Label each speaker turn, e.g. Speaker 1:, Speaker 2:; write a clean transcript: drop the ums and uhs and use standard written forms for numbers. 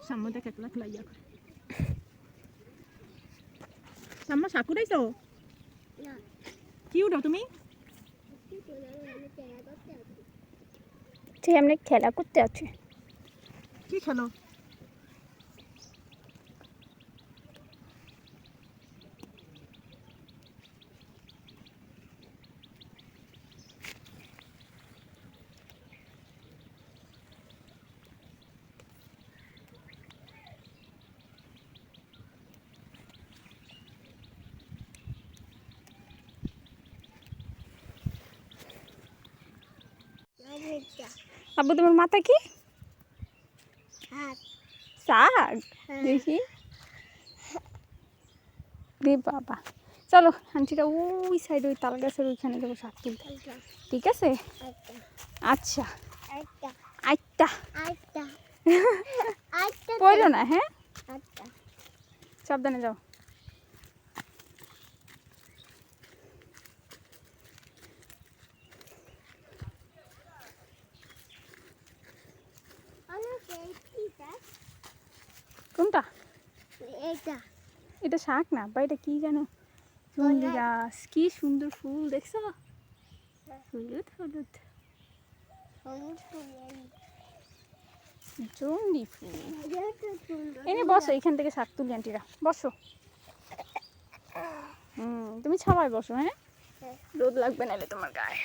Speaker 1: সাম্মা দেখ একলা খেলাইয়া করে সাম্মা সাকুরাইছো
Speaker 2: না
Speaker 1: কি উঠো তুমি
Speaker 2: ঠিক আমরা খেলা করতে আছি
Speaker 1: কি খেলো
Speaker 2: আব্বু তোমার মাথা কি শাক দেখি রে বাবা চলো আন্টিটা ওই সাইডে ওই তাল গাছের ওইখানে যাবো শাক তুলতে ঠিক আছে আচ্ছা আটটা পড়ো না হ্যাঁ সাবধানে যাও কোনটা এটা শাক না বা এটা কি জানো চুন্ডি গাছ কি সুন্দর ফুল দেখছো হলুদ হলুদ চুন্ডি ফুল এনে বসো এখান থেকে শাক তুলি আন্টিরা বসো তুমি ছাওয়ায় বসো হ্যাঁ রোদ লাগবে নাহলে তোমার গায়ে